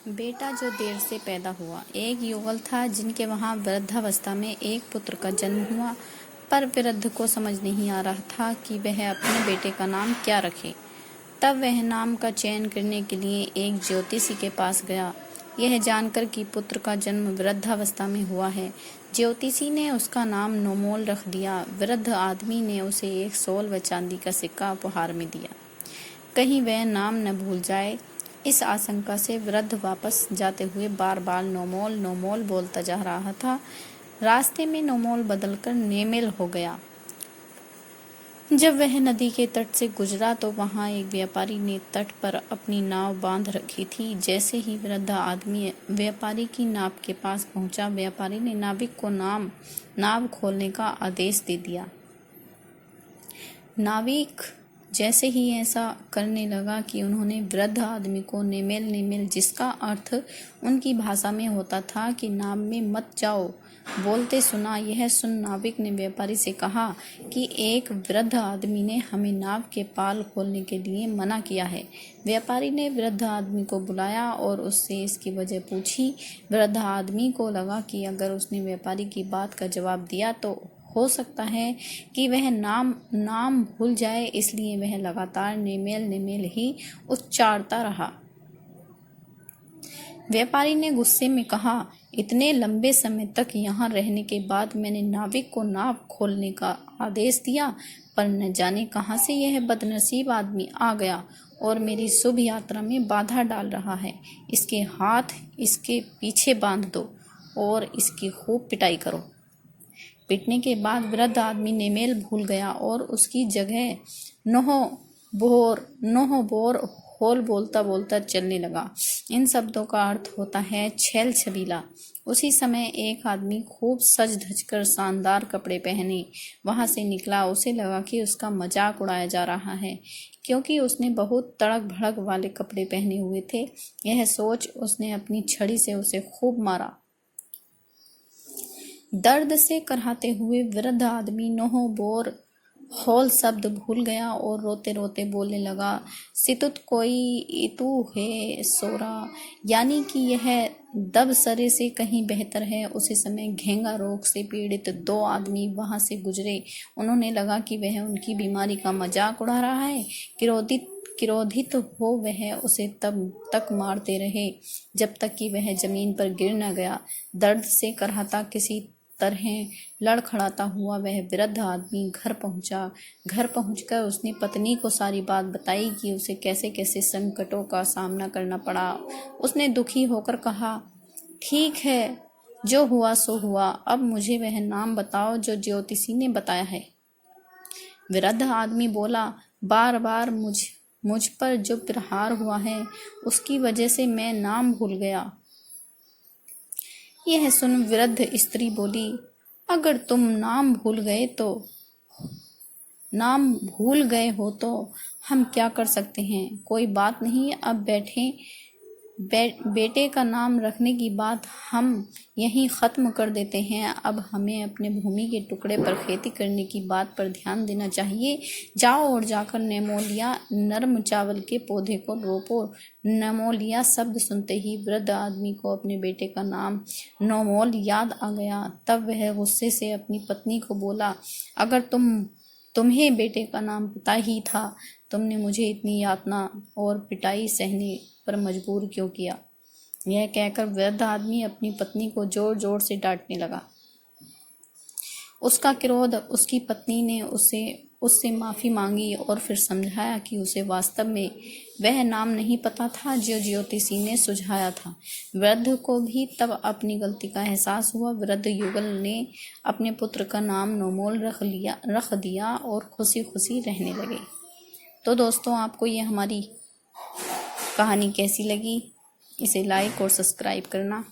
बेटा जो देर से पैदा हुआ। एक युगल था जिनके वहां वृद्धावस्था में एक पुत्र का जन्म हुआ, पर वृद्ध को समझ नहीं आ रहा था कि वह अपने बेटे का नाम क्या रखे। तब वह नाम का चयन करने के लिए एक ज्योतिषी के पास गया, यह जानकर कि पुत्र का जन्म वृद्धावस्था में हुआ है। ज्योतिषी ने उसका नाम नोमोल रख दिया। वृद्ध आदमी ने उसे एक सोल व चांदी का सिक्का उपहार में दिया, कहीं वह नाम न भूल जाए। इस आशंका से वृद्ध वापस जाते हुए बार बार नोमोल नोमोल बोलता जा रहा था। रास्ते में नोमोल बदलकर नेमेल हो गया। जब वह नदी के तट से गुजरा तो वहां एक व्यापारी ने तट पर अपनी नाव बांध रखी थी। जैसे ही वृद्ध आदमी व्यापारी की नाव के पास पहुंचा, व्यापारी ने नाविक को नाव खोलने का आदेश दे दिया। नाविक जैसे ही ऐसा करने लगा कि उन्होंने वृद्ध आदमी को नेमेल, जिसका अर्थ उनकी भाषा में होता था कि नाव में मत जाओ, बोलते सुना। यह सुन नाविक ने व्यापारी से कहा कि एक वृद्ध आदमी ने हमें नाव के पाल खोलने के लिए मना किया है। व्यापारी ने वृद्ध आदमी को बुलाया और उससे इसकी वजह पूछी। वृद्ध आदमी को लगा कि अगर उसने व्यापारी की बात का जवाब दिया तो हो सकता है कि वह नाम भूल जाए, इसलिए वह लगातार नेमेल ही उच्चारता रहा। व्यापारी ने गुस्से में कहा, इतने लंबे समय तक यहाँ रहने के बाद मैंने नाविक को नाव खोलने का आदेश दिया, पर न जाने कहाँ से यह बदनसीब आदमी आ गया और मेरी शुभ यात्रा में बाधा डाल रहा है। इसके हाथ इसके पीछे बांध दो और इसकी खूब पिटाई करो। पिटने के बाद वृद्ध आदमी नेमेल भूल गया और उसकी जगह नोह बोर होल बोलता बोलता चलने लगा। इन शब्दों का अर्थ होता है छैल छबीला। उसी समय एक आदमी खूब सज धज कर शानदार कपड़े पहने वहां से निकला। उसे लगा कि उसका मजाक उड़ाया जा रहा है, क्योंकि उसने बहुत तड़क भड़क वाले कपड़े पहने हुए थे। यह सोच उसने अपनी छड़ी से उसे खूब मारा। दर्द से कराहते हुए वृद्ध आदमी नोह बोर होल शब्द भूल गया और रोते रोते बोलने लगा, सितुत कोई इतू है सोरा, यानी कि यह दब सरे से कहीं बेहतर है। उसी समय घेंगा रोग से पीड़ित दो आदमी वहां से गुजरे। उन्होंने लगा कि वह उनकी बीमारी का मजाक उड़ा रहा है। क्रोधित हो वह उसे तब तक मारते रहे जब तक कि वह जमीन पर गिर न गया। दर्द से कराहता किसी तरह लड़खड़ाता हुआ वह वृद्ध आदमी घर पहुंचा। घर पहुंचकर उसने पत्नी को सारी बात बताई कि उसे कैसे कैसे संकटों का सामना करना पड़ा। उसने दुखी होकर कहा, ठीक है, जो हुआ सो हुआ, अब मुझे वह नाम बताओ जो ज्योतिषी ने बताया है। वृद्ध आदमी बोला, बार बार मुझ पर जो प्रहार हुआ है उसकी वजह से मैं नाम भूल गया। यह सुन वृद्ध स्त्री बोली, अगर तुम नाम भूल गए हो तो हम क्या कर सकते हैं। कोई बात नहीं, अब बेटे का नाम रखने की बात हम यहीं ख़त्म कर देते हैं। अब हमें अपने भूमि के टुकड़े पर खेती करने की बात पर ध्यान देना चाहिए। जाओ और जाकर नेमोलिया नरम चावल के पौधे को रोपो। नेमोलिया शब्द सुनते ही वृद्ध आदमी को अपने बेटे का नाम नोमोल याद आ गया। तब वह गुस्से से अपनी पत्नी को बोला, अगर तुम्हें बेटे का नाम पता ही था, तुमने मुझे इतनी यातना और पिटाई सहने पर मजबूर क्यों किया। यह कहकर वृद्ध आदमी अपनी पत्नी को जोर जोर से डांटने लगा। उसका क्रोध उसकी पत्नी ने उससे माफ़ी मांगी और फिर समझाया कि उसे वास्तव में वह नाम नहीं पता था जो ज्योतिषी ने सुझाया था। वृद्ध को भी तब अपनी गलती का एहसास हुआ। वृद्ध युगल ने अपने पुत्र का नाम नोमोल रख दिया और खुशी खुशी रहने लगे। तो दोस्तों, आपको ये हमारी कहानी कैसी लगी, इसे लाइक और सब्सक्राइब करना